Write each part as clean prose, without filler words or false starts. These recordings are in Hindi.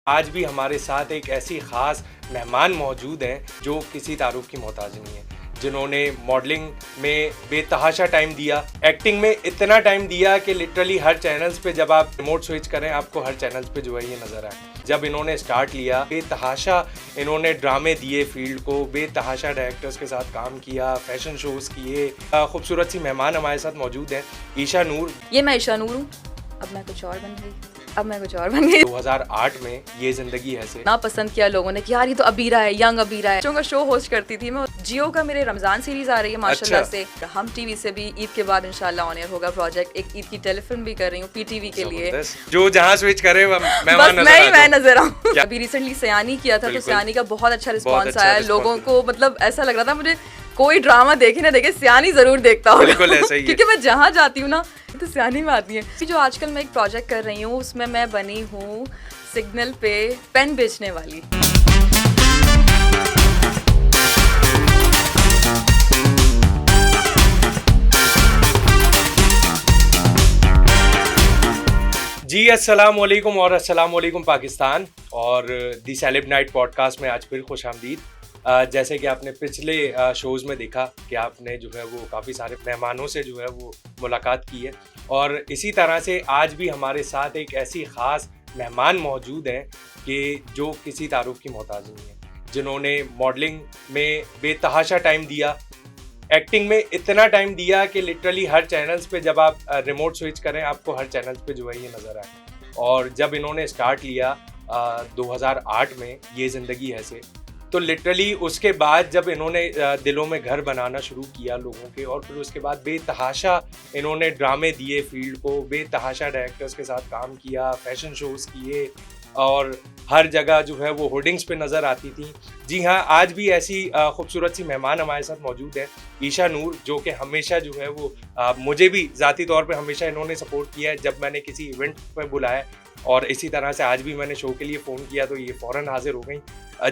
आज भी हमारे साथ एक ऐसी ख़ास मेहमान मौजूद हैं जो किसी तारुफ की मोहताज नहीं है, जिन्होंने मॉडलिंग में बेतहाशा टाइम दिया, एक्टिंग में इतना टाइम दिया कि लिटरली हर चैनल्स पे जब आप रिमोट स्विच करें आपको हर चैनल्स पे जो है ये नज़र आए। जब इन्होंने स्टार्ट लिया बेतहाशा इन्होंने ड्रामे दिए फील्ड को, बेतहाशा डायरेक्टर्स के साथ काम किया, फैशन शोज़ किए। खूबसूरत सी मेहमान हमारे साथ मौजूद हैं, ईशा नूर। ये मैं ईशा नूर हूँ, अब मैं कुछ और बन गई। 2008 में ये जिंदगी है से ना पसंद किया लोगों ने कि यार ये तो अबीरा है, यंग अबीरा है। बच्चों का शो होस्ट करती थी मैं। जियो का मेरे रमजान सीरीज आ रही है माशाल्लाह से। हम टीवी से भी ईद के बाद इंशाल्लाह ऑन एयर होगा प्रोजेक्ट। एक ईद की टेलीफिल्म भी कर रही हूँ पीटीवी के लिए। जो जहाँ स्विच करे मैं नजर आऊँ। अभी रिसेंटली सयानी किया था, तो सयानी का बहुत अच्छा रिस्पॉन्स आया लोगों को। मतलब ऐसा लग रहा था मुझे कोई ड्रामा देखे ना देखे सयानी जरूर देखता हूँ। बिल्कुल ऐसा ही है। क्योंकि मैं जहाँ जाती हूँ ना तो सयानी में आती है। जो आजकल मैं एक प्रोजेक्ट कर रही हूँ उसमें मैं बनी हूँ सिग्नल पे पेन बेचने वाली। जी अस्सलाम वालेकुम और अस्सलाम वालेकुम पाकिस्तान और दी सेलेब नाइट पॉडकास्ट में आज फिर खुश आमदीद। जैसे कि आपने पिछले शोज़ में देखा कि आपने जो है वो काफ़ी सारे मेहमानों से जो है वो मुलाकात की है, और इसी तरह से आज भी हमारे साथ एक ऐसी ख़ास मेहमान मौजूद हैं कि जो किसी तारुफ की मोहताज नहीं है, जिन्होंने मॉडलिंग में बेतहाशा टाइम दिया, एक्टिंग में इतना टाइम दिया कि लिटरली हर चैनल्स पे जब आप रिमोट स्विच करें आपको हर चैनल्स पे जो है ये नज़र आए। और जब इन्होंने स्टार्ट लिया 2008 में ये ज़िंदगी है से, तो लिटरली उसके बाद जब इन्होंने दिलों में घर बनाना शुरू किया लोगों के, और फिर उसके बाद बेतहाशा इन्होंने ड्रामे दिए फील्ड को, बेतहाशा डायरेक्टर्स के साथ काम किया, फैशन शोज़ किए, और हर जगह जो है वो होर्डिंग्स पे नज़र आती थी। जी हाँ, आज भी ऐसी खूबसूरत सी मेहमान हमारे साथ मौजूद है, ईशा नूर, जो कि हमेशा जो है वो मुझे भी ज़ाती तौर पे हमेशा इन्होंने सपोर्ट किया है जब मैंने किसी इवेंट में बुलाया, और इसी तरह से आज भी मैंने शो के लिए फ़ोन किया तो ये फ़ौरन हाजिर हो गई।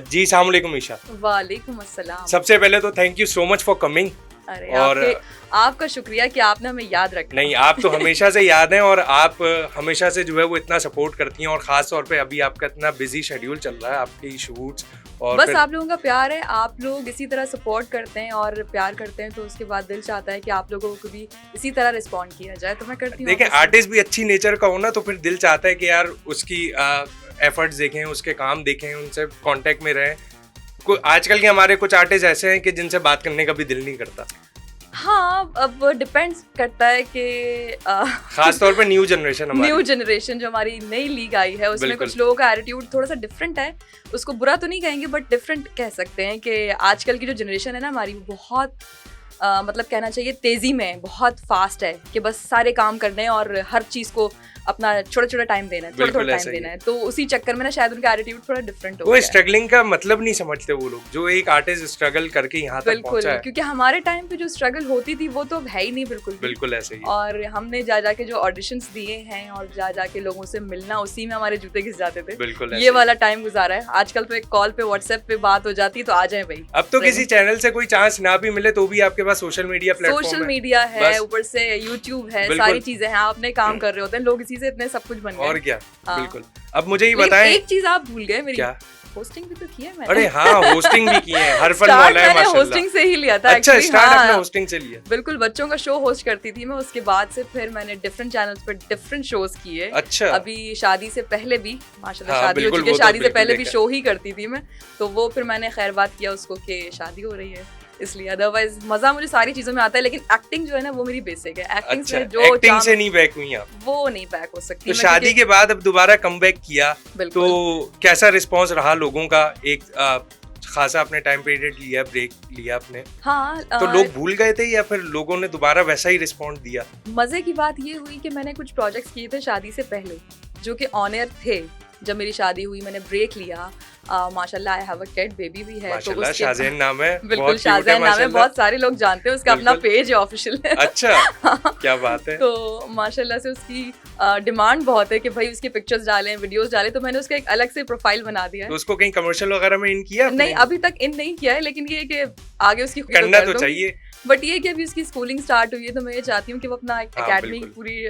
जी अस्सलाम वालेकुम ईशा। वालेकुम अस्सलाम। सबसे पहले तो thank you so much for coming. अरे और आपका शुक्रिया कि आपने हमें याद रखा। नहीं, आप तो हमेशा से याद हैं, और आप हमेशा से जो है वो इतना सपोर्ट करती हैं, और ख़ास तौर पे अभी आपका इतना बिजी शेड्यूल चल रहा है, आपकी शूट्स और बस आप लोगों का प्यार है। आप लोग इसी तरह सपोर्ट करते हैं और प्यार करते हैं, तो उसके बाद दिल चाहता है कि आप लोगों को भी इसी तरह रिस्पॉन्ड किया जाए, तो मैं करती हूँ। देखें, आर्टिस्ट भी अच्छी नेचर का हो ना, तो फिर दिल चाहता है कि यार उसकी एफर्ट्स देखें, उसके काम देखें, उनसे कांटेक्ट में रहें। आजकल के हमारे कुछ आर्टिस्ट ऐसे हैं कि जिनसे बात करने का भी दिल नहीं करता। हाँ, अब डिपेंड्स करता है कि खास तौर पे न्यू जनरेशन जो हमारी नई लीग आई है उसमें कुछ लोगों का एटीट्यूड थोड़ा सा डिफरेंट है। उसको बुरा तो नहीं कहेंगे बट डिफरेंट कह सकते हैं कि आजकल की जो जनरेशन है ना हमारी, बहुत मतलब कहना चाहिए तेजी में बहुत फास्ट है कि बस सारे काम करने हैं और हर चीज़ को अपना छोटा टाइम देना है, थोड़ा टाइम देना है। तो उसी चक्कर में ना शायद उनका एटीट्यूड थोड़ा डिफरेंट हो गया है। वो स्ट्रगलिंग का मतलब नहीं समझते वो लोग, जो एक आर्टिस्ट स्ट्रगल करके यहाँ तक पहुंचा है। क्योंकि हमारे टाइम पे जो स्ट्रगल होती थी वो तो अब है ही नहीं, बिल्कुल ऐसे ही। और हमने जा के जो ऑडिशंस दिए हैं और जा के लोगों से मिलना, उसी में हमारे जूते घिस जाते थे। बिल्कुल ये वाला टाइम गुजारा है। आजकल तो एक कॉल पे व्हाट्सएप पे बात हो जाती है तो आ जाए भाई। अब तो किसी चैनल से कोई चांस ना भी मिले तो भी आपके पास सोशल मीडिया है, ऊपर से यूट्यूब है, सारी चीजें हैं। आप अपने काम कर रहे होते हैं, लोग इसी से इतने सब कुछ बन गए। और क्या, बिल्कुल। अब मुझे ये बताएं, एक चीज आप भूल गए, मेरी क्या? होस्टिंग भी तो की है मैंने। अरे हाँ, होस्टिंग भी की है। हर फन मौला है माशाल्लाह। होस्टिंग से ही लिया था। अच्छा, स्टार्ट आपने होस्टिंग से लिया? बिल्कुल, बच्चों का शो होस्ट करती थी मैं। उसके बाद से फिर मैंने डिफरेंट चैनल्स पे डिफरेंट शोज किए। अच्छा। अभी शादी से पहले भी माशाल्लाह शादी हो चुकी है, शादी से पहले भी शो ही करती थी मैं। तो वो फिर मैंने खैर बात किया उसको कि शादी हो रही है, इसलिए। अदरवाइज मजा मुझे सारी चीजों में आता है, लेकिन एक्टिंग जो है ना वो मेरी बेसिक है। एक्टिंग से जो एक्टिंग से नहीं बैक हुई आप? वो नहीं बैक हो सकती। तो शादी के बाद अब दोबारा कमबैक किया, तो कैसा रिस्पांस रहा लोगों का? एक खासा अपने टाइम पीरियड लिया, ब्रेक लिया आपने। हाँ, तो लोग भूल गए थे या फिर लोगों ने दोबारा वैसा ही रिस्पॉन्ड दिया? मजे की बात ये हुई कि मैंने कुछ प्रोजेक्ट्स किए थे शादी से पहले जो कि ऑन एयर थे। जब मेरी शादी हुई मैंने ब्रेक लिया। माशाल्लाह I have a kid, baby भी है। तो उसके शाज़ेन नाम है। बिल्कुल, शाज़ेन नाम है, बहुत सारे लोग जानते हैं उसका, अपना पेज है ऑफिशियल। अच्छा, क्या बात है। तो माशाल्लाह से उसकी डिमांड बहुत है कि भाई उसकी पिक्चर्स डालें, वीडियोस डालें, तो मैंने उसका एक अलग से प्रोफाइल बना दिया है। तो उसको कहीं कमर्शियल वगैरह में इन किया? नहीं, अभी तक इन नहीं किया है, लेकिन ये कि आगे उसकी करना तो चाहिए। बट ये कि अभी उसकी स्कूलिंग स्टार्ट हुई है तो मैं ये चाहती हूँ कि वो अपना एकेडमी पूरी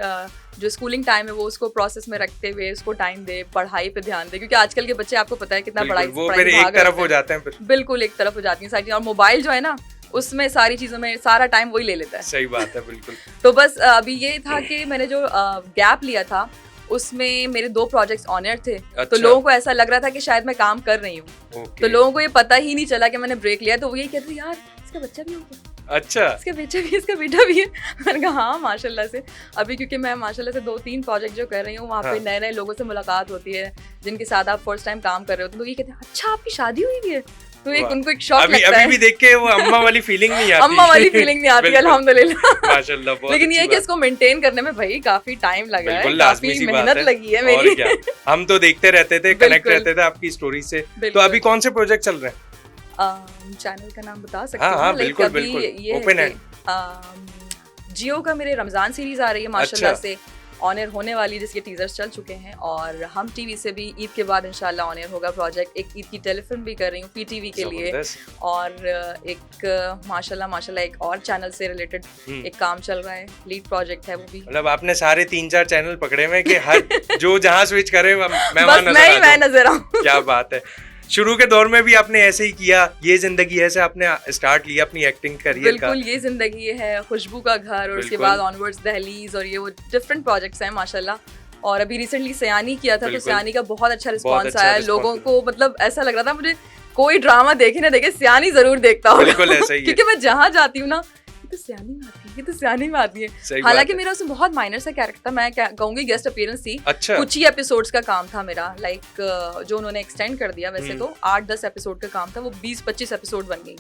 जो स्कूलिंग टाइम है वो उसको प्रोसेस में रखते हुए उसको टाइम दे, पढ़ाई पे ध्यान दे, क्योंकि आजकल के बच्चे आपको पता है कितना पढ़ाई एक तरफ हो जाते हैं, बिल्कुल एक तरफ हो जाती है सारी चीज़, और मोबाइल जो है ना उसमें सारी चीज़ों में सारा टाइम वही ले लेता है। सही बात है, बिल्कुल। तो बस अभी ये था कि मैंने जो गैप लिया था उसमें मेरे 2 प्रोजेक्ट्स ऑन एयर थे। अच्छा। तो लोगों को ऐसा लग रहा था कि शायद मैं काम कर रही हूँ, तो लोगों को ये पता ही नहीं चला कि मैंने ब्रेक लिया। तो वो यही कहते थे यार इसका बच्चा भी हो गया, अच्छा इसका बेटा भी है। मैंने कहा हाँ माशाल्लाह से। अभी क्योंकि मैं माशाल्लाह से 2-3 प्रोजेक्ट जो कर रही हूँ वहाँ पे नए लोगों से मुलाकात होती है जिनके साथ आप फर्स्ट टाइम काम कर रहे हो, तो ये कहते हैं अच्छा आपकी शादी हुई भी है, तो उनको एक शॉक लगता है। अभी देख के वो अम्मा वाली फीलिंग नहीं आती। अम्मा वाली फीलिंग नहीं आती अल्हम्दुलिल्लाह माशाल्लाह। लेकिन ये कि इसको मेंटेन करने में भाई काफी टाइम लगा है, काफी मेहनत लगी है मेरी। हम तो देखते रहते थे, कनेक्ट रहते थे आपकी स्टोरी से। तो अभी कौन से प्रोजेक्ट चल रहे हैं? चैनल का नाम बता सकते हैं? हाँ, बिल्कुल ओपन है। जियो का मेरे रमजान सीरीज आ रही है माशाल्लाह से, ऑन एयर होने वाली, जिसके टीजर्स चल चुके हैं, और हम टीवी से भी ईद के बाद इंशाल्लाह ऑन एयर होगा प्रोजेक्ट। एक ईद की टेलीफिल्म भी कर रही हूँ पीटीवी के लिए, और एक माशाल्लाह एक और चैनल से रिलेटेड एक काम चल रहा है, लीड प्रोजेक्ट है वो भी। मतलब आपने सारे 3-4 चैनल पकड़े हुए कि हर जो जहाँ स्विच करे मैं नजर आऊँ। क्या बात है। शुरू के दौर में भी आपने ऐसे ही किया, ये जिंदगी है, ऐसे आपने स्टार्ट लिया अपनी एक्टिंग करियर का? बिल्कुल, ये जिंदगी है, खुशबू का घर, और उसके बाद ऑनवर्ड्स दहलीज, और ये वो डिफरेंट प्रोजेक्ट्स हैं माशाल्लाह। और अभी रिसेंटली सयानी किया था, तो सयानी का बहुत अच्छा रिस्पॉन्स आया लोगों को। मतलब ऐसा लग रहा था मुझे कोई ड्रामा देखे ना देखे सयानी जरूर देखता हूँ। बिल्कुल ऐसा ही है। क्योंकि मैं जहाँ जाती हूँ ना तो सयानी में आती है, ये तो सयानी में आती है। हालांकि मेरा उसमें बहुत माइनर सा कैरेक्टर था, मैं कहूंगी गेस्ट अपीयरेंस थी। अच्छा। कुछ ही एपिसोड्स का काम था मेरा, लाइक जो उन्होंने एक्सटेंड कर दिया, वैसे तो 8-10 एपिसोड का काम था, वो 20-25 एपिसोड बन गई।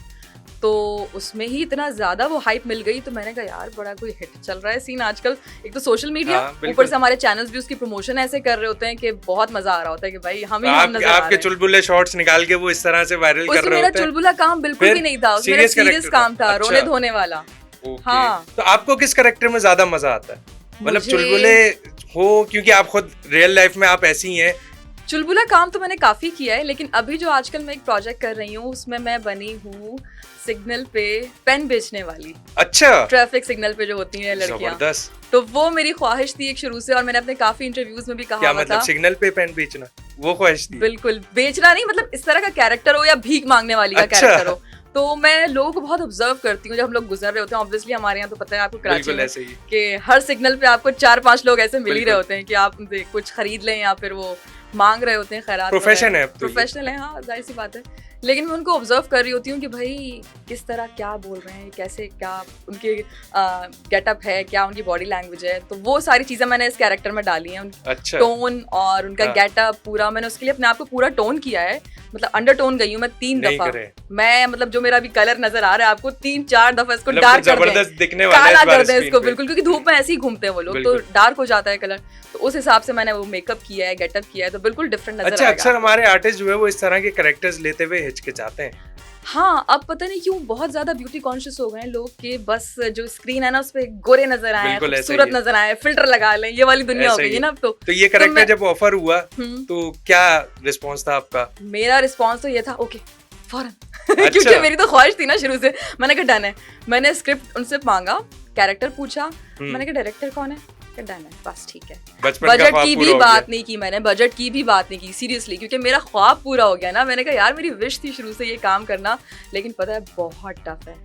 तो उसमें ही इतना ज्यादा वो हाइप मिल गई, तो मैंने कहा यार बड़ा कोई हिट चल रहा है सीन आजकल। एक तो सोशल मीडिया, ऊपर से हमारे चैनल्स भी उसकी प्रमोशन ऐसे कर रहे होते हैं कि बहुत मजा आ रहा होता है कि भाई हम नजर आ रहे हैं। आपके चुलबुले शॉट्स निकाल के वो इस तरह से वायरल कर रहे होते हैं। मेरा चुलबुला काम बिल्कुल भी नहीं था, उसमें सीरियस काम था, रोने धोने वाला। हाँ। तो आपको किस कैरेक्टर में ज्यादा मजा आता है? मतलब चुलबुले हो, क्योंकि आप खुद रियल लाइफ में आप ऐसी हैं। चुलबुला काम तो मैंने काफी किया है, लेकिन अभी जो आजकल मैं एक प्रोजेक्ट कर रही हूँ उसमें मैं बनी हूँ सिग्नल पे पेन बेचने वाली। अच्छा। ट्रैफिक सिग्नल पे जो होती हैं लड़कियाँ, तो वो मेरी ख्वाहिश थी एक शुरू से, और मैंने अपने काफी इंटरव्यूज में भी कहा क्या मतलब सिग्नल पे पेन बेचना वो ख्वाहिश थी? बिल्कुल, बेचना नहीं, मतलब इस तरह का कैरेक्टर हो या भीख मांगने वाली का कैरेक्टर हो। तो मैं लोगों को बहुत ऑब्जर्व करती हूँ जब हम लोग गुजर रहे होते हैं। ऑब्वियसली हमारे यहाँ तो पता है आपको कराची में कि हर सिग्नल पे आपको 4-5 लोग ऐसे मिल ही रहे होते हैं कि आप उनसे कुछ खरीद लें या फिर वो मांग रहे होते हैं खैरात। प्रोफेशन है, प्रोफेशनल है, हाँ जाहिर सी बात है। लेकिन मैं उनको ऑब्जर्व कर रही होती हूँ कि भाई किस तरह क्या बोल रहे हैं, कैसे क्या उनके गेटअप है, क्या उनकी बॉडी लैंग्वेज है। तो वो सारी चीज़ें मैंने इस कैरेक्टर में डाली हैं। अच्छा। टोन और उनका गेटअप पूरा मैंने उसके लिए अपने आप को पूरा टोन किया है, मतलब अंडर टोन गई हूँ मैं 3 दफा। मैं मतलब जो मेरा अभी कलर नजर आ रहा है आपको 3-4 दफा इसको डार्क कर दें, काला कर दें इसको, बिल्कुल, क्योंकि धूप में ऐसे ही घूमते हैं वो लोग, तो डार्क हो जाता है कलर। तो उस हिसाब से मैंने वो मेकअप किया है, गेटअप किया है, तो बिल्कुल डिफरेंट नजर आएगा। अच्छा, अक्सर हमारे आर्टिस्ट जो है वो इस तरह के कैरेक्टर्स लेते हुए हिचकिचाते हैं। हाँ, अब पता नहीं क्यों बहुत ज्यादा ब्यूटी कॉन्शियस हो गए हैं लोग कि बस जो स्क्रीन है ना उस पे गोरे नजर आए, खूबसूरत नजर आए, फिल्टर लगा लें, ये वाली दुनिया हो गई है ना अब तो। ये कैरेक्टर जब ऑफर हुआ तो क्या रिस्पांस था आपका? मेरा रिस्पांस तो ये था ओके फौरन। क्योंकि मेरी तो ख्वाहिश थी ना शुरू से, मैंने कहा डन है। मैंने स्क्रिप्ट उनसे मांगा, कैरेक्टर पूछा, मैंने कहा डायरेक्टर कौन है, डन है, बस ठीक है। बजट की भी बात नहीं की मैंने, बजट की भी बात नहीं की सीरियसली, क्योंकि मेरा ख्वाब पूरा हो गया ना। मैंने कहा यार मेरी विश थी शुरू से ये काम करना, लेकिन पता है बहुत टफ है,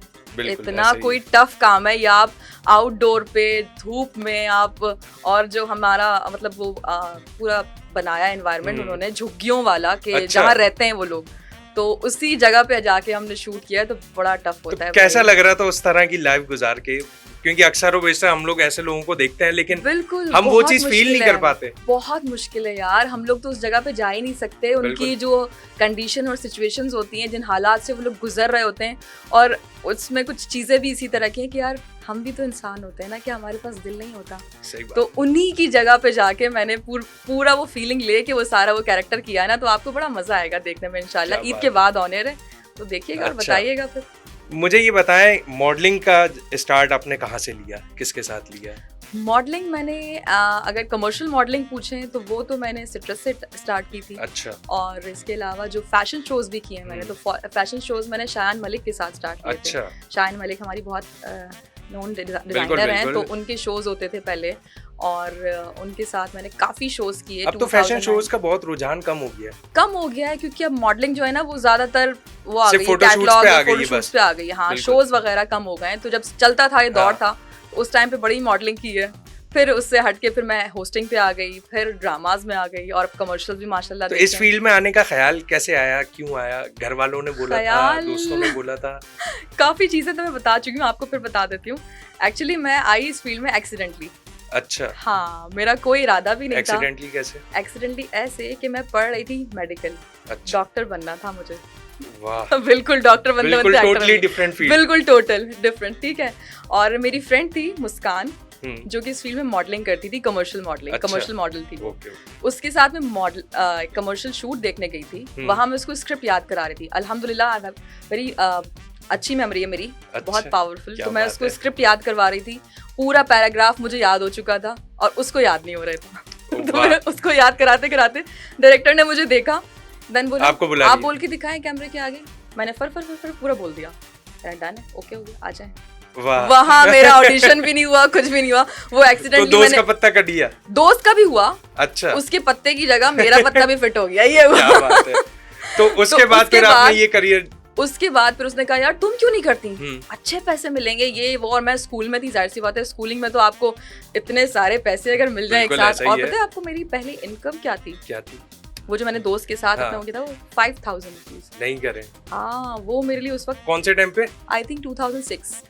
इतना कोई टफ काम है। या आप आउटडोर पे धूप में आप, और जो हमारा मतलब वो पूरा बनाया एनवायरनमेंट उन्होंने झुग्गियों वाला के जहाँ रहते हैं वो लोग, तो उसी जगह पे जाके हमने शूट किया, तो बड़ा टफ होता है। कैसा लग रहा था उस तरह की लाइफ गुजार के? क्योंकि अक्सर वैसे हम लोग ऐसे लोगों को देखते हैं, लेकिन बिल्कुल हम वो चीज फील नहीं कर पाते। बहुत मुश्किल है यार, हम लोग तो उस जगह पे जा ही नहीं सकते। उनकी जो कंडीशन और सिचुएशंस होती हैं, जिन हालात से वो लोग गुजर रहे होते हैं, और उसमें कुछ चीजें भी इसी तरह की हैं कि यार हम भी तो इंसान होते हैं ना, कि हमारे पास दिल नहीं होता। तो उन्हीं की जगह पे जाके मैंने पूरा वो फीलिंग लेके वो सारा वो कैरेक्टर किया है ना, तो आपको बड़ा मजा आएगा देखने में इंशाल्लाह। ईद के बाद ऑन एयर है, तो देखिएगा और बताइएगा फिर। मुझे ये बताएं, मॉडलिंग का स्टार्ट आपने कहाँ से लिया, किसके साथ लिया? मॉडलिंग मैंने अगर कमर्शियल मॉडलिंग पूछें तो वो तो मैंने सिट्रस से स्टार्ट की थी। अच्छा। और इसके अलावा जो फैशन शोज भी किए हैं मैंने, तो फैशन शोज मैंने शायान मलिक के साथ स्टार्ट किए थे। शायान मलिक हमारी बहुत नोन डिजाइनर हैं, तो उनके शोज होते थे पहले, और उनके साथ मैंने काफ़ी शोज़ किए। अब तो फैशन शोज़ का बहुत रुझान कम हो गया है क्योंकि अब मॉडलिंग जो है ना वो ज़्यादातर वो आ गई है, फोटोशूट्स पे आ गई है। हाँ, शोज़ वगैरह कम हो गए हैं। तो जब चलता था ये दौर था, उस टाइम पे बड़ी मॉडलिंग की है। फिर उससे हटके फिर मैं होस्टिंग पे आ गई, फिर ड्रामाज में आ गई और कमर्शियल भी माशाल्लाह। तो इस फील्ड में आने का ख्याल कैसे आया, क्यों आया? घर वालों ने बोला था, दोस्तों ने बोला था? काफ़ी चीज़ें तो मैं बता चुकी हूँ, आपको फिर बता देती हूँ। एक्चुअली मैं आई इस फील्ड में एक्सीडेंटली। अच्छा। हाँ, मेरा कोई इरादा भी नहीं था। एक्सीडेंटली कैसे? एक्सीडेंटली ऐसे कि मैं पढ़ रही थी मेडिकल। अच्छा। डॉक्टर बनना था मुझे। वाह। बिल्कुल डॉक्टर बनते बनते टोटली डिफरेंट फील्ड। बिल्कुल टोटल डिफरेंट, ठीक है। और मेरी फ्रेंड थी मुस्कान, जो कि इस फील्ड में मॉडलिंग करती थी, कमर्शियल मॉडलिंग। अच्छा। कमर्शियल मॉडल थी वो। उसके साथ में मॉडल कमर्शियल शूट देखने गई थी। वहां मैं उसको स्क्रिप्ट याद करा रही थी। अल्हम्दुलिल्लाह मेरी अच्छी मेमोरी है मेरी। अच्छा, बहुत पावरफुल। तो मैं उसको स्क्रिप्ट याद करवा रही थी, पूरा पैराग्राफ मुझे याद हो चुका था और उसको याद नहीं हो रहा था। तो मैं उसको याद कराते कराते डायरेक्टर ने मुझे देखा, देन बोला आप बोल के दिखाएं कैमरे के आगे। मैंने फर पूरा बोल दिया। डन है, ओके हो गया, आ जाए। वहाँ मेरा ऑडिशन भी नहीं हुआ, कुछ भी नहीं हुआ। वो एक्सीडेंटली तो दोस्त का पत्ता कट दिया? दोस्त का भी हुआ। अच्छा। उसके पत्ते की जगह मेरा पत्ता भी फिट हो गया, ये हुआ। क्या बात है। तो उसके बाद फिर आपने ये करियर? उसके बाद फिर उसने कहा यार तुम क्यों नहीं करती, अच्छे पैसे मिलेंगे ये वो। और मैं स्कूल में थी, जाहिर सी बात है स्कूलिंग में तो आपको इतने सारे पैसे अगर मिल जाए एक साथ। और पता है आपको मेरी पहली इनकम क्या थी? वो जो मैंने दोस्त के साथ अपना किया था, वो 5000 रुपीज। नहीं करे। हाँ, वो मेरे लिए उस वक्त कौन से टाइम पे? I think 2006।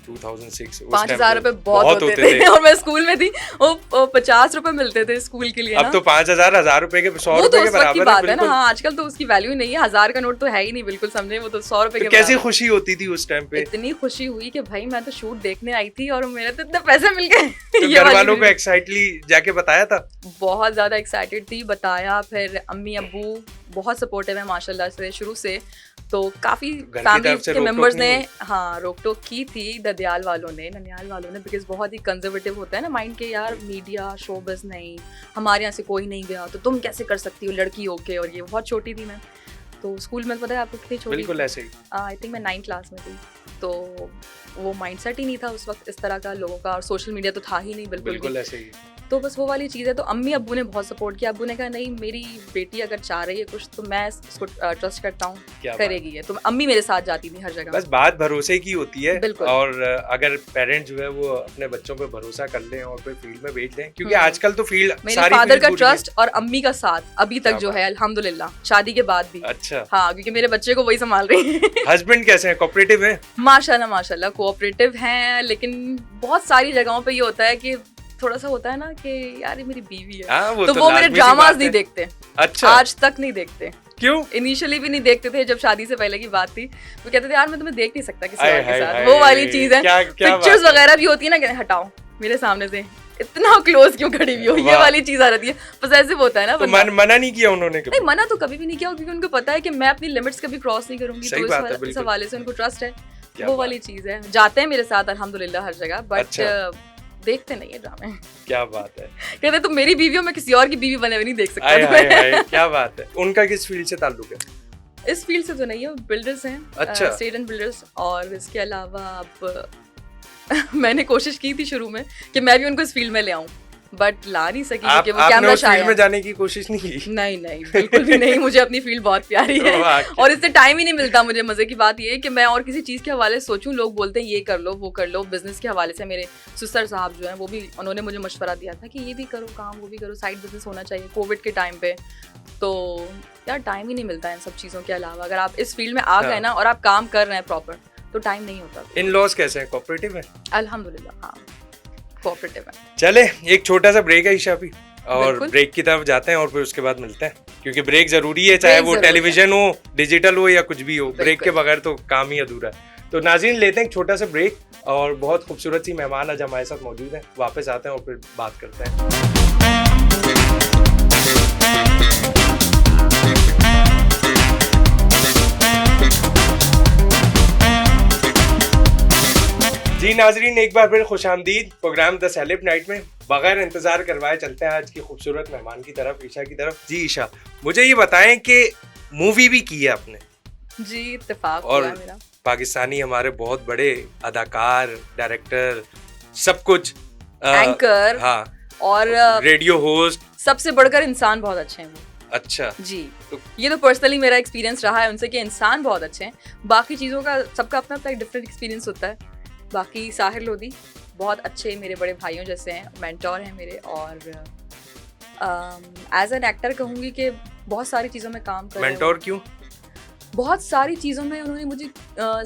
5,000 रुपए बहुत होते थे। और मैं स्कूल में थी, वो 50 रुपए मिलते थे स्कूल के लिए। अब तो 5,000 1000 रुपए के 100 रुपए के बराबर है। बात है ना। हाँ, आजकल तो उसकी वैल्यू नहीं है। 1000 का नोट तो है ही नहीं, बिल्कुल समझे। वो तो 100 रुपए के। कैसी खुशी होती थी उस टाइम पे? इतनी खुशी हुई कि भाई मैं तो शूट देखने आई थी और मेरे तो इतने पैसे मिल गए। तो घर वालों को एक्साइटली जाके बताया था? बहुत ज्यादा एक्साइटेड थी, बताया। फिर अम्मी अब्बू बहुत सपोर्टिव है माशाल्लाह से शुरू से। तो काफी फैमिली के मेंबर्स ने हाँ रोक टोक की थी, ददियाल वालों ने, ननियाल वालों ने, बिकॉज बहुत ही कंजर्वेटिव होता है ना माइंड के, यार मीडिया शोबिज़ नहीं, हमारे यहाँ से कोई नहीं गया तो तुम कैसे कर सकती हो लड़की होके। और ये बहुत छोटी थी मैं, तो स्कूल में पता है आपको कितनी छोटी? बिल्कुल ऐसे ही। आई थिंक मैं 9th क्लास में थी। तो वो माइंडसेट ही नहीं था उस वक्त इस तरह का लोगों का, और सोशल मीडिया तो था ही नहीं बिल्कुल ऐसे ही। तो बस वो वाली चीज़ है। तो अम्मी अब्बू ने बहुत सपोर्ट किया। अब्बू ने कहा नहीं, मेरी बेटी अगर चाह रही है कुछ तो मैं उसको ट्रस्ट करता हूँ, करेगी है। तो अम्मी मेरे साथ जाती थी हर जगह। बस बात भरोसे की होती है। और अगर पेरेंट्स जो है वो अपने बच्चों पे भरोसा कर लें और फिर फील्ड में भेज लें, क्योंकि आजकल तो फील्ड मेरे फादर का ट्रस्ट और अम्मी का साथ अभी तक जो है अल्हम्दुलिल्लाह, शादी के बाद भी। अच्छा। हाँ, क्योंकि मेरे बच्चे को वही संभाल रही है। हस्बैंड कैसे हैं? कोऑपरेटिव हैं? माशाल्लाह कोऑपरेटिव हैं, लेकिन बहुत सारी जगहों पे ये होता है कि थोड़ा सा होता है ना कि यार ये मेरी बीवी है, तो वो मेरे ड्रामास नहीं देखते। अच्छा। आज तक नहीं देखते। क्यों? इनिशियली भी नहीं देखते थे, जब शादी से पहले की बात थी। वो कहते थे यार मैं तुम्हें देख नहीं सकता किसी और के साथ। वो वाली चीज है। पिक्चर्स वगैरह भी होती है ना, हटाओ मेरे सामने से, इतना क्लोज क्यों खड़ी हुई हो, ये वाली चीज आ जाती है। पोसेसिव होता है ना। तो मना नहीं किया उन्होंने? नहीं, मना तो कभी भी नहीं किया, क्योंकि उनको पता है कि मैं अपनी लिमिट्स कभी क्रॉस नहीं करूंगी। तो इस हवाले से उनको ट्रस्ट है। वो वाली चीज है। जाते हैं मेरे साथ अल्हम्दुलिल्लाह हर जगह, बट देखते नहीं है ड्रामे। क्या बात है। कहते तुम मेरी बीवी हो, मैं किसी और की बीवी बने हुए नहीं देख सकता। क्या बात है। उनका किस फील्ड से ताल्लुक है? इस फील्ड से तो नहीं है, बिल्डर्स हैं। अच्छा। State and builders. और इसके अलावा अब मैंने कोशिश की थी शुरू में कि मैं भी उनको इस फील्ड में ले आऊं, बट ला नहीं सकी क्योंकि वो कैमरा शाय है। फील्ड में जाने की कोशिश नहीं की? नहीं बिल्कुल भी नहीं। मुझे अपनी फील्ड बहुत प्यारी है और इससे टाइम ही नहीं मिलता मुझे। मजे की बात ये है कि मैं और किसी चीज़ के हवाले से सोचूं, लोग बोलते हैं ये कर लो वो कर लो। बिजनेस के हवाले से मेरे सुसर साहब जो हैं वो भी, उन्होंने मुझे मशवरा दिया था कि ये भी करो काम, वो भी करो, साइड बिजनेस होना चाहिए कोविड के टाइम पे। तो यार टाइम ही नहीं मिलता है इन सब चीज़ों के अलावा। अगर आप इस फील्ड में आ गए ना और आप काम कर रहे हैं प्रॉपर, तो टाइम नहीं होता। इन लॉज कैसे हैं? कोऑपरेटिव है? अल्हम्दुलिल्लाह हाँ, कोऑपरेटिव है। चले एक छोटा सा ब्रेक है ईशा भी, और ब्रेक की तरफ जाते हैं और फिर उसके बाद मिलते हैं, क्योंकि ब्रेक जरूरी है, चाहे वो टेलीविजन हो, डिजिटल हो या कुछ भी हो। ब्रेक के बगैर तो काम ही अधूरा है। तो नाज़रीन लेते हैं एक छोटा सा ब्रेक, और बहुत खूबसूरत सी मेहमान आज हमारे साथ मौजूद हैं। वापस आते हैं और फिर बात करते हैं। जी नाजरीन, एक बार फिर खुशामदीद प्रोग्राम द सेलेब नाइट में। बगैर इंतजार करवाए चलते हैं आज की खूबसूरत मेहमान की तरफ, ईशा की तरफ। जी ईशा, मुझे ये बताएं कि मूवी भी की है आपने? जी, इत्तेफाक हुआ है मेरा। पाकिस्तानी हमारे बहुत बड़े अदाकार, डायरेक्टर, सब कुछ, एंकर। हाँ, और रेडियो होस्ट, सबसे बढ़कर इंसान बहुत अच्छे हैं वो। अच्छा जी, ये तो पर्सनली मेरा एक्सपीरियंस रहा है उनसे कि इंसान बहुत अच्छे हैं। बाकी चीज़ों का सबका अपना अपना एक डिफरेंट एक्सपीरियंस होता है। बाकी साहिर लोधी बहुत अच्छे मेरे बड़े भाइयों जैसे हैं, मेंटोर हैं मेरे। और एज एन एक्टर कहूँगी कि बहुत सारी चीज़ों में काम कर रहे हैं। मेंटोर क्यों? बहुत सारी चीज़ों में उन्होंने मुझे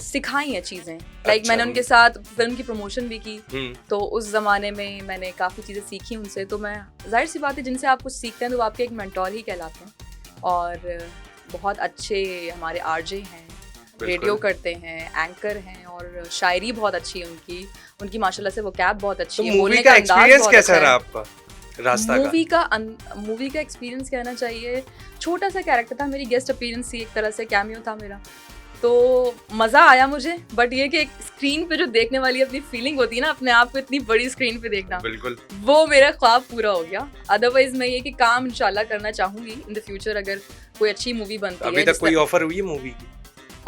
सिखाई हैं चीज़ें। लाइक अच्छा। मैंने उनके साथ फिल्म की प्रमोशन भी की, तो उस ज़माने में मैंने काफ़ी चीज़ें सीखी उनसे। तो मैं, जाहिर सी बात है, जिनसे आप कुछ सीखते हैं तो आपके एक मेंटोर ही कहलाते हैं। और बहुत अच्छे हमारे आरजे हैं, रेडियो करते हैं, एंकर हैं, और शायरी बहुत अच्छी है उनकी माशाल्लाह से वो कैब बहुत अच्छी है। मूवी का एक्सपीरियंस कैसा रहा आपका? रास्ता मूवी का एक्सपीरियंस कहना चाहिए, छोटा सा कैरेक्टर था, मेरी गेस्ट अपीयरेंस थी, एक तरह से कैमियो था मेरा, तो मज़ा आया मुझे। बट ये कि एक स्क्रीन पे जो देखने वाली अपनी फीलिंग होती है ना, अपने आप को इतनी बड़ी स्क्रीन पे देखना, बिल्कुल, वो मेरा ख्वाब पूरा हो गया। अदरवाइज मैं ये कि काम इंशाल्लाह करना चाहूँगी इन द फ्यूचर, अगर कोई अच्छी मूवी बनती है। अभी तक कोई ऑफर हुई है मूवी की?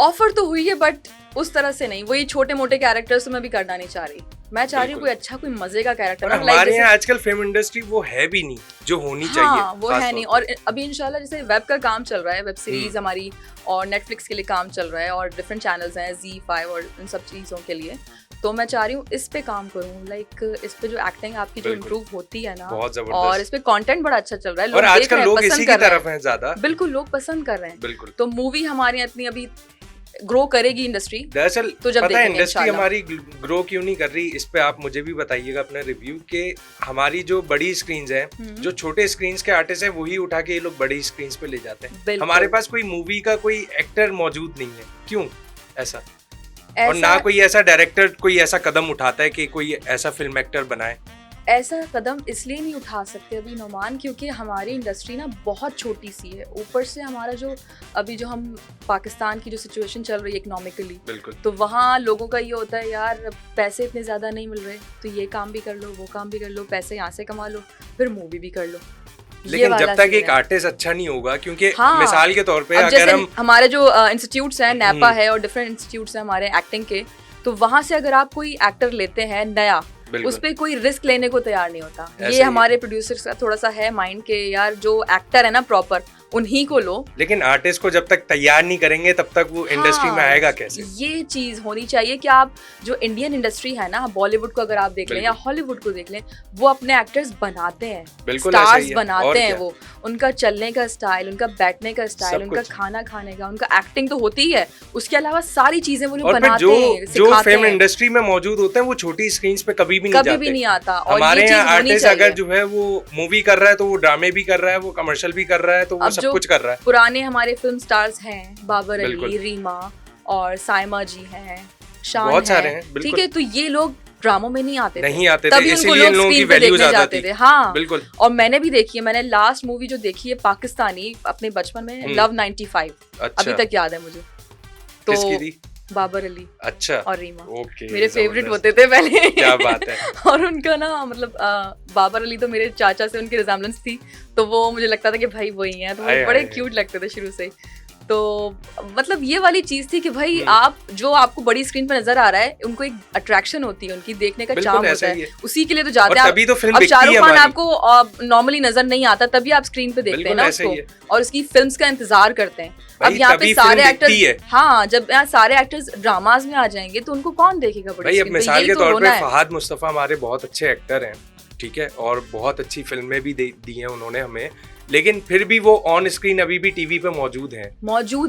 ऑफर तो हुई है, बट उस तरह से नहीं। वही छोटे मोटे कैरेक्टर्स तो मैं भी करना नहीं चाह रही। मैं चाह रही हूँ कोई अच्छा, कोई मजे का कैरेक्टर। हमारे यहाँ आजकल फिल्म इंडस्ट्री वो है भी नहीं जो होनी चाहिए। वो है नहीं। और अभी इंशाल्लाह जैसे वेब का काम चल रहा है, वेब सीरीज हमारी, और नेटफ्लिक्स के लिए काम चल रहा है, और डिफरेंट चैनल्स हैं, Z5 और इन सब चीज़ों के लिए। तो मैं चाह रही हूँ इस पे काम करूँ। लाइक इस पे जो एक्टिंग आपकी जो इम्प्रूव होती है ना, बहुत जबरदस्त, और इस पे कंटेंट बड़ा अच्छा चल रहा है, और आजकल लोग इसी की तरफ हैं ज्यादा। बिल्कुल, लोग पसंद कर रहे हैं। बिल्कुल। तो मूवी हमारे यहाँ इतनी अभी ग्रो करेगी इंडस्ट्री। दरअसल तो जब पता है इंडस्ट्री हमारी ग्रो क्यों नहीं कर रही, इस पे आप मुझे भी बताइएगा अपना रिव्यू। के हमारी जो बड़ी स्क्रीन्स हैं, जो छोटे स्क्रीन्स के आर्टिस्ट हैं, वही उठा के ये लोग बड़ी स्क्रीन्स पे ले जाते हैं। हमारे पास कोई मूवी का कोई एक्टर मौजूद नहीं है। क्यों ऐसा? और ना कोई ऐसा डायरेक्टर कोई ऐसा कदम उठाता है कि कोई ऐसा फिल्म एक्टर बनाए। ऐसा कदम इसलिए नहीं उठा सकते अभी नोमान, क्योंकि हमारी इंडस्ट्री ना बहुत छोटी सी है। ऊपर से हमारा जो अभी जो हम पाकिस्तान की जो सिचुएशन चल रही है इकोनॉमिकली, बिल्कुल, तो वहाँ लोगों का ये होता है, यार पैसे इतने ज़्यादा नहीं मिल रहे, तो ये काम भी कर लो, वो काम भी कर लो, पैसे यहाँ से कमा लो, फिर मूवी भी कर लो। लेकिन जब तक एक आर्टिस्ट अच्छा नहीं होगा, क्योंकि मिसाल के तौर पे अगर हम हमारे जो इंस्टीट्यूट्स हैं, नैपा है और डिफरेंट इंस्टीट्यूट्स हैं हमारे एक्टिंग के, तो वहाँ से अगर आप कोई एक्टर लेते हैं नया, उस पे कोई रिस्क लेने को तैयार नहीं होता। ये हमारे प्रोड्यूसर्स का थोड़ा सा है माइंड के, यार जो एक्टर है ना प्रॉपर, उन्हीं को लो। लेकिन आर्टिस्ट को जब तक तैयार नहीं करेंगे तब तक वो इंडस्ट्री में आएगा कैसे? ये चीज होनी चाहिए कि आप जो इंडियन इंडस्ट्री है ना, बॉलीवुड को अगर आप देख लें या हॉलीवुड को देख लें, वो अपने एक्टर्स बनाते हैं, स्टार्स बनाते हैं। वो उनका चलने का स्टाइल, उनका बैठने का स्टाइल, उनका खाना खाने का, उनका एक्टिंग तो होती ही है, उसके अलावा सारी चीजें वो लोग बनाते हैं, जो फिल्म इंडस्ट्री में मौजूद होते हैं वो छोटी स्क्रीन पे कभी भी नहीं आता। हमारे यहाँ आर्टिस्ट अगर जो है वो मूवी कर रहा है तो वो ड्रामे भी कर रहा है, वो कमर्शियल भी कर रहा है, तो वो सब कुछ कर रहा है। पुराने हमारे फिल्म स्टार्स हैं, बाबर अली, रीमा और साइमा जी हैं, शान बहुत सारे हैं, ठीक है। तो ये लोग ड्रामों में नहीं आते थे, तभी उनको लोग स्क्रीन पे देखने जाते थे। हाँ, बिल्कुल। और मैंने भी देखी है, मैंने लास्ट मूवी जो देखी है पाकिस्तानी अपने बचपन में, लव 95, अभी तक याद है मुझे। तो बाबर अली, अच्छा, और रीमा ओके, मेरे फेवरेट होते थे पहले। क्या बात है। और उनका ना मतलब बाबर अली तो मेरे चाचा से उनकी रिजेम्बलेंस थी, तो वो मुझे लगता था कि भाई वही हैं, तो वो बड़े क्यूट लगते थे शुरू से। तो मतलब ये वाली चीज थी कि भाई आप जो आपको बड़ी स्क्रीन पे नजर आ रहा है, उनको एक अट्रैक्शन होती है, उनकी देखने का चार्म होता है, उसी के लिए तो जाते हैं। अब शाहरुख खान आपको नॉर्मली नजर नहीं आता, तभी आप स्क्रीन पे देखते हैं ना उसको, और उसकी फिल्म्स का इंतजार करते हैं। अब यहाँ पे सारे एक्टर्स, हाँ, जब यहाँ सारे एक्टर्स ड्रामाज में आ जाएंगे तो उनको कौन देखेगा बड़ी स्क्रीन पे? मिसाल के तौर पे फहाद मुस्तफा हमारे बहुत अच्छे एक्टर हैं, ठीक है, और बहुत अच्छी फिल्में भी दी हैं उन्होंने हमें, लेकिन फिर भी वो ऑन स्क्रीन अभी भी टीवी पे मौजूद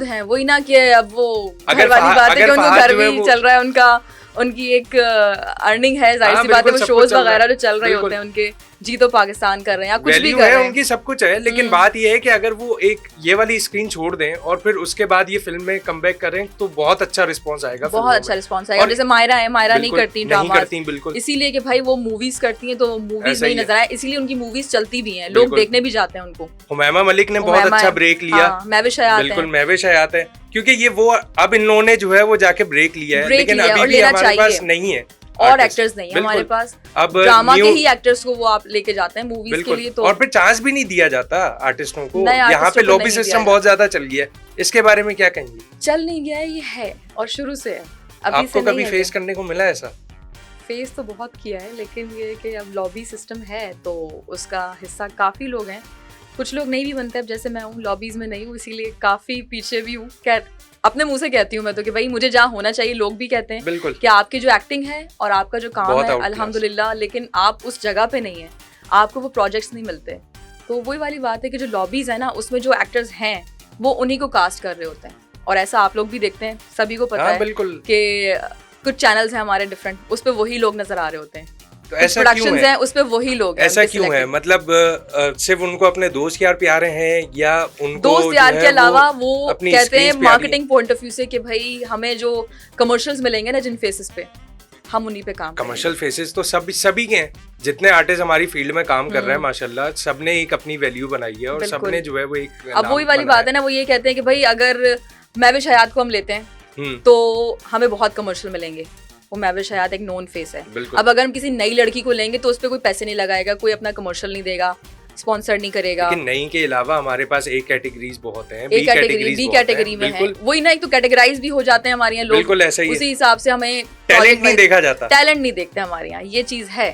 हैं। वही ना कि अब वो घर वाली बात है कि उनको घर भी चल रहा है, उनकी एक अर्निंग है, जाहिर सी बात है, वो शोज वगैरह जो चल रहे होते हैं उनके, जी तो पाकिस्तान कर रहे हैं या कुछ भी कर रहे हैं, उनकी सब कुछ है। लेकिन बात ये है कि अगर वो एक ये वाली स्क्रीन छोड़ दें और फिर उसके बाद ये फिल्म में कमबैक करें तो बहुत अच्छा रिस्पांस आएगा, बहुत अच्छा रिस्पांस आएगा। जैसे मायरा है, मायरा नहीं करती ड्रामा, बिल्कुल, इसीलिए कि भाई वो मूवीज करती हैं, तो मूवीज नहीं नजर आए, इसीलिए उनकी मूवीज चलती भी हैं, लोग देखने भी जाते हैं उनको। हुमैमा मलिक ने बहुत अच्छा ब्रेक लिया, महविश हयात, बिल्कुल महविश हयात है, क्योंकि ये वो अब इन्होंने जो है वो जाके ब्रेक लिया है, लेकिन अभी भी हमारे पास नहीं है और एक्टर्स नहीं है हमारे पास। अब ड्रामा के ही एक्टर्स को वो आप लेके जाते हैं मूवीज के लिए, तो और फिर चांस भी नहीं दिया जाता आर्टिस्टों को। यहाँ पे लॉबी सिस्टम बहुत ज्यादा चल गया है, इसके बारे में क्या कहेंगे? चल नहीं गया है, ये है और शुरू से है। आपको कभी फेस करने को मिला ऐसा? फेस तो बहुत किया है, लेकिन ये कि अब लॉबी सिस्टम है तो उसका हिस्सा काफ़ी लोग हैं। कुछ लोग नहीं भी बनते, अब जैसे मैं हूँ लॉबीज़ में नहीं हूँ, इसीलिए काफ़ी पीछे भी हूँ। अपने मुंह से कहती हूँ मैं तो कि भाई मुझे जहाँ होना चाहिए, लोग भी कहते हैं बिल्कुल कि आपकी जो एक्टिंग है और आपका जो काम है अल्हम्दुलिल्लाह, लेकिन आप उस जगह पे नहीं है, आपको वो प्रोजेक्ट्स नहीं मिलते। तो वही वाली बात है कि जो लॉबीज़ है ना, उसमें जो एक्टर्स हैं वो उन्हीं को कास्ट कर रहे होते हैं, और ऐसा आप लोग भी देखते हैं, सभी को पता है कि कुछ चैनल्स हैं हमारे डिफरेंट, उस पर वही लोग नजर आ रहे होते हैं। तो ऐसा क्यों है? उस पे वही लोग हैं। ऐसा क्यों है? मतलब सिर्फ उनको अपने दोस्त यार प्यारे हैं, या उनको दोस्त यार के अलावा वो कहते हैं मार्केटिंग पॉइंट ऑफ व्यू से कि भाई हमें जो कमर्शियल्स मिलेंगे ना जिन फेसेस पे, हम उन्हीं पे काम कमर्शियल फेसेस तो सभी के हैं, जितने आर्टिस्ट हमारी फील्ड में काम कर रहे हैं माशाल्लाह, सबने एक अपनी वैल्यू बनाई है और सबने जो है वो एक अब वही वाली बात है ना, वो ये कहते हैं कि भाई अगर महविश हयात को हम लेते हैं तो हमें बहुत कमर्शियल मिलेंगे, वो महविश हयात एक नोन फेस है। अब अगर हम किसी नई लड़की को लेंगे तो उस पर कोई पैसे नहीं लगाएगा, कोई अपना कमर्शियल नहीं देगा, स्पॉन्सर नहीं करेगा। लेकिन नई के अलावा हमारे पास ए कैटेगरीज बहुत हैं, बी कैटेगरी में है, वही ना, एक तो कैटेगराइज भी हो जाते हैं हमारे यहाँ लोग, बिल्कुल ऐसा ही, उसी हिसाब से हमें टैलेंट नहीं देखा जाता, टैलेंट नहीं देखते हमारे यहाँ, ये चीज है,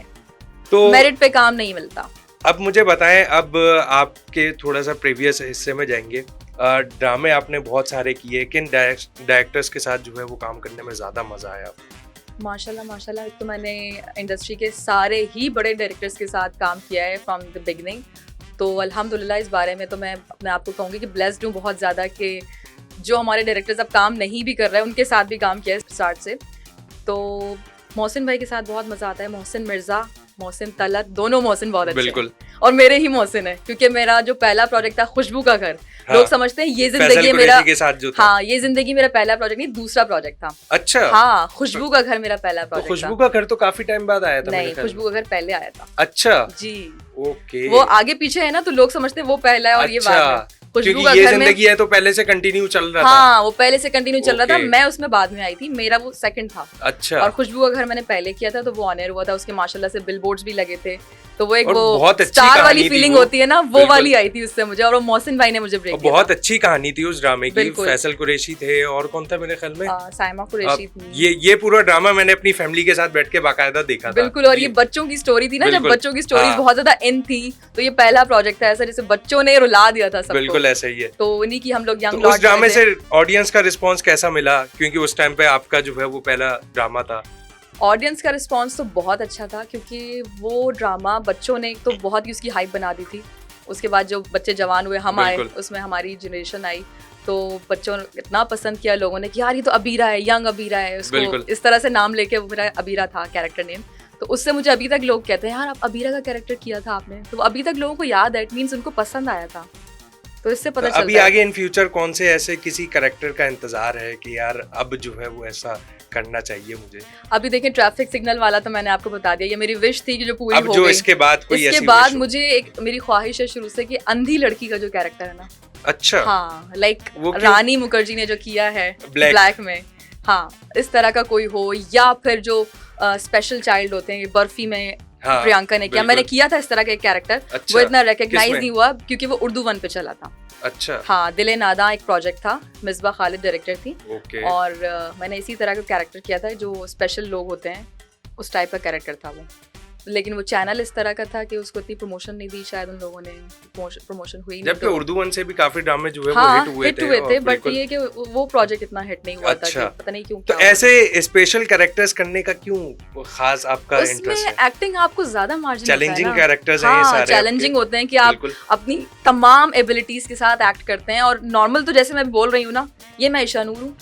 तो मेरिट पे काम नहीं मिलता। अब मुझे बताएं, अब आपके थोड़ा सा प्रीवियस हिस्से में जाएंगे, ड्रामे आपने बहुत सारे किए, किन डायरेक्टर्स के साथ जो है वो काम करने में ज्यादा मजा आया? माशाल्लाह तो मैंने इंडस्ट्री के सारे ही बड़े डायरेक्टर्स के साथ काम किया है फ्रॉम द बिगनिंग, तो अल्हम्दुलिल्लाह इस बारे में तो मैं अपने आप को कहूँगी कि ब्लेस्ड हूँ बहुत ज़्यादा कि जो हमारे डायरेक्टर्स अब काम नहीं भी कर रहे हैं उनके साथ भी काम किया है स्टार्ट से। तो मोहसिन भाई के साथ बहुत मज़ा आता है, मोहसिन मिर्ज़ा, मोहसिन तलत, दोनों मोहसिन बहुत अच्छे हैं, और मेरे ही मोहसिन है, क्योंकि मेरा जो पहला प्रोजेक्ट था खुशबू का घर, लोग समझते हैं ये जिंदगी मेरा के साथ जो था, हाँ ये जिंदगी मेरा पहला प्रोजेक्ट नहीं, दूसरा प्रोजेक्ट था। अच्छा, हाँ, खुशबू का घर मेरा पहला प्रोजेक्ट था। खुशबू का घर तो काफी टाइम बाद आया था। नहीं, खुशबू का घर पहले आया था। अच्छा जी, ओके, वो आगे पीछे है ना, तो लोग समझते हैं वो पहला है और ये बाद में। खुशबू का घर जिंदगी है तो पहले से कंटिन्यू चल रहा था। हाँ, वो पहले से कंटिन्यू चल रहा था, मैं उसमें बाद में आई थी, मेरा वो सेकंड था। अच्छा, और खुशबू का घर मैंने पहले किया था, तो वो ऑन एयर हुआ था, उसके माशाल्लाह से बिलबोर्ड्स भी लगे थे, तो वो एक वो स्टार वाली फीलिंग होती है ना, वो वाली आई थी उससे मुझे, और वो मोहसिन भाई ने मुझे ब्रेक किया। बहुत अच्छी कहानी थी उस ड्रामे की, फैसल कुरैशी थे और कौन था मेरे ख्याल में, साइमा कुरैशी थी। ये पूरा ड्रामा मैंने अपनी फैमिली के साथ बैठ के बाकायदा देखा था। बिल्कुल, और ये बच्चों की स्टोरी थी ना, जब बच्चों की स्टोरी बहुत ज्यादा इन थी, तो ये पहला प्रोजेक्ट था ऐसा जिसे बच्चों ने रुला दिया था सबको। बिल्कुल ऐसा ही है। तो उन्हीं की हम लोग यंग उस ड्रामे से ऑडियंस का रिस्पांस कैसा मिला, क्योंकि उस टाइम पे आपका जो है वो पहला ड्रामा था? ऑडियंस का रिस्पांस तो बहुत अच्छा था, क्योंकि वो ड्रामा बच्चों ने तो बहुत ही उसकी हाइप बना दी थी। उसके बाद जो बच्चे जवान हुए, हम आए, उसमें हमारी जनरेशन आई, तो बच्चों ने इतना पसंद किया लोगों ने कि यार ये तो अबीरा है, यंग अबीरा है, उसको इस तरह से नाम लेके, वो मेरा अबीरा था कैरेक्टर नेम, तो उससे मुझे अभी तक लोग कहते हैं यार आप अबीरा का कैरेक्टर किया था आपने, तो अभी तक लोगों को याद है, इट मींस उनको पसंद आया था, तो इससे पता चलता है। अभी आगे इन फ्यूचर कौन से ऐसे किसी कैरेक्टर का इंतजार है कि यार अब जो है वो ऐसा करना चाहिए मुझे? अभी देखिए ट्रैफिक सिग्नल वाला तो मैंने आपको बता दिया, ये मेरी विश थी कि जो पूरी हो गई। इसके बाद कोई इसके बाद मुझे एक मेरी ख्वाहिश है शुरू से कि अंधी लड़की का जो कैरेक्टर है ना, अच्छा, हाँ, लाइक रानी मुखर्जी ने जो किया है ब्लैक में, हाँ, इस तरह का कोई हो, या फिर जो स्पेशल चाइल्ड होते हैं, बर्फी में प्रियंका ने किया, मैंने किया था इस तरह का एक कैरेक्टर, वो इतना रिकॉग्नाइज नहीं हुआ क्योंकि वो उर्दू 1 पे चला था। अच्छा, हाँ, दिले नादा एक प्रोजेक्ट था, मिसबा खालिद डायरेक्टर थी, और मैंने इसी तरह का कैरेक्टर किया था, जो स्पेशल लोग होते हैं उस टाइप का कैरेक्टर था वो, लेकिन वो चैनल इस तरह का था कि उसको इतनी प्रमोशन नहीं दी, शायद उन लोगों ने, प्रमोशन हुई नहीं, जबकि उर्दू 1 से भी काफी ड्रामे जो है वो हिट हुए थे, बट ये कि वो प्रोजेक्ट इतना हिट नहीं हुआ था, पता नहीं क्यों। तो ऐसे स्पेशल कैरेक्टर्स करने का क्यों खास आपका इंटरेस्ट है? उसमें एक्टिंग आपको ज्यादा मार्जिन, चैलेंजिंग कैरेक्टर्स हैं ये सारे, चैलेंजिंग होते हैं कि आप अपनी तमाम एबिलिटीज के साथ एक्ट करते हैं, और नॉर्मल तो जैसे मैं बोल रही हूँ ना, ये मैं ईशा नूर हूँ,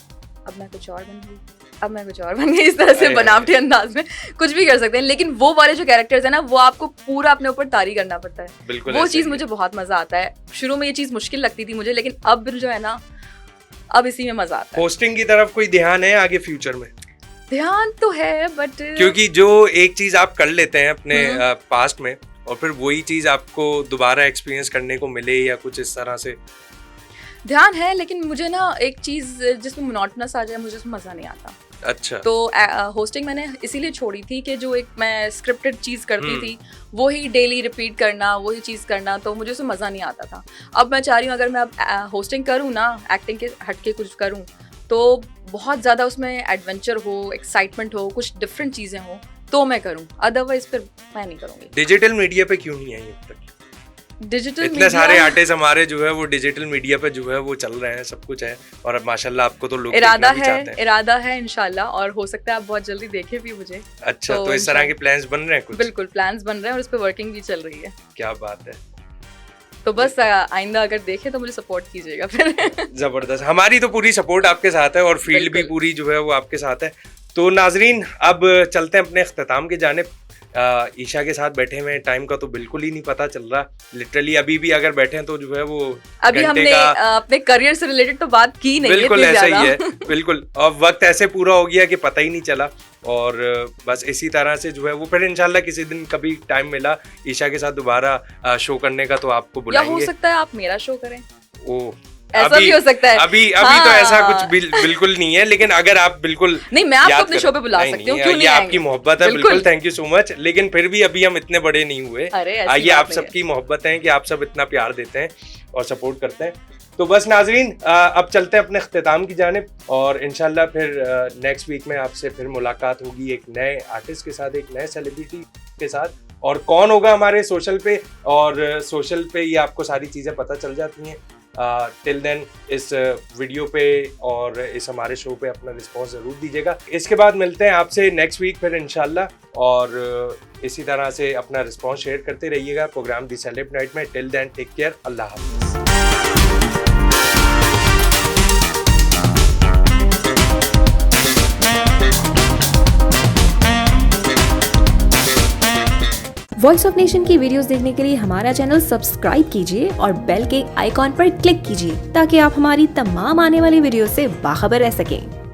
अब मैं कुछ और बन गई, अब मैं कुछ और बन गई, इस तरह से बनावटी अंदाज में कुछ भी कर सकते हैं, लेकिन वो वाले जो कैरेक्टर्स हैं ना, वो आपको पूरा अपने ऊपर तारी करना पड़ता है, वो चीज़ मुझे बहुत मजा आता है। शुरू में ये चीज़ मुश्किल लगती थी मुझे, लेकिन अब जो है ना, अब इसी में मजा आता है। होस्टिंग की तरफ कोई ध्यान है आगे फ्यूचर में? ध्यान तो है, बट क्योंकि जो एक चीज आप कर लेते हैं अपने पास्ट में, और फिर वही चीज आपको दोबारा एक्सपीरियंस करने को मिले या कुछ इस तरह से, ध्यान है, लेकिन मुझे ना एक चीज जिसमें मोनोटोनस आ जाए, मुझे उसमें मजा नहीं आता। अच्छा, तो होस्टिंग मैंने इसीलिए छोड़ी थी कि जो एक मैं स्क्रिप्टेड चीज़ करती थी, वही डेली रिपीट करना, वही चीज़ करना, तो मुझे उसमें मज़ा नहीं आता था। अब मैं चाह रही हूँ अगर मैं अब होस्टिंग करूँ ना, एक्टिंग के हट के कुछ करूँ, तो बहुत ज़्यादा उसमें एडवेंचर हो, एक्साइटमेंट हो, कुछ डिफरेंट चीज़ें हो, तो मैं करूँ, अदरवाइज फिर मैं नहीं करूँगी। डिजिटल मीडिया पे क्यों नहीं आई अब तक? डिजिटल इतने सारे आर्टिस्ट हमारे जो है वो डिजिटल मीडिया पे जो है वो चल रहे हैं, सब कुछ है, और अब माशाल्लाह आपको तो लोग देखना भी चाहते हैं। इरादा है इंशाल्लाह, और हो सकता है आप बहुत जल्दी देखें भी मुझे। अच्छा, तो इस तरह के प्लान्स बन रहे हैं कुछ? बिल्कुल, प्लान्स बन रहे हैं और उस पर वर्किंग भी चल रही है। क्या बात है। तो बस आइंदा अगर देखें तो मुझे सपोर्ट कीजिएगा फिर। जबरदस्त, हमारी तो पूरी सपोर्ट आपके साथ है और फील्ड भी पूरी जो है वो आपके साथ है। तो नाजरीन, अब चलते हैं अपने अख्ताम की जानिब। ईशा के साथ बैठे हुए टाइम का तो बिल्कुल ही नहीं पता चल रहा। लिटरली अभी भी अगर बैठे हैं तो जो है वो अभी हमने अपने करियर से रिलेटेड तो बात की नहीं, बिल्कुल ऐसा ही है। बिल्कुल, और वक्त ऐसे पूरा हो गया कि पता ही नहीं चला। और बस इसी तरह से जो है वो फिर इंशाल्लाह किसी दिन कभी टाइम मिला ईशा के साथ दोबारा शो करने का तो आपको बुलाएंगे। या हो सकता है आप मेरा शो करें। ओ, ऐसा भी हो सकता है। अभी तो ऐसा कुछ बिल्कुल नहीं है, लेकिन अगर आप बिल्कुल नहीं, मैं आपको अपने शो पे बुला सकती हूँ, क्यों नहीं? आपकी मोहब्बत है, बिल्कुल, थैंक यू सो मच। लेकिन फिर भी अभी हम इतने बड़े नहीं हुए। ये आप सबकी मोहब्बत है कि आप सब इतना प्यार देते हैं और सपोर्ट करते हैं। तो बस नाजरीन, अब चलते हैं अपने अख्ताम की जानिब, और इंशाल्लाह फिर नेक्स्ट वीक में आपसे फिर मुलाकात होगी एक नए आर्टिस्ट के साथ, एक नए सेलिब्रिटी के साथ। और कौन होगा हमारे सोशल पे, और सोशल पे ये आपको सारी चीज़ें पता चल जाती हैं। टिल देन इस वीडियो पे और इस हमारे शो पे अपना रिस्पॉन्स ज़रूर दीजिएगा। इसके बाद मिलते हैं आपसे नेक्स्ट वीक फिर इंशाल्लाह, और इसी तरह से अपना रिस्पॉन्स शेयर करते रहिएगा प्रोग्राम दी सेलेब नाइट में। टिल देन टेक केयर, अल्लाह हाफ़िज़। वॉइस ऑफ नेशन की वीडियोस देखने के लिए हमारा चैनल सब्सक्राइब कीजिए और बेल के आइकॉन पर क्लिक कीजिए ताकि आप हमारी तमाम आने वाली वीडियो से बाखबर रह सकें।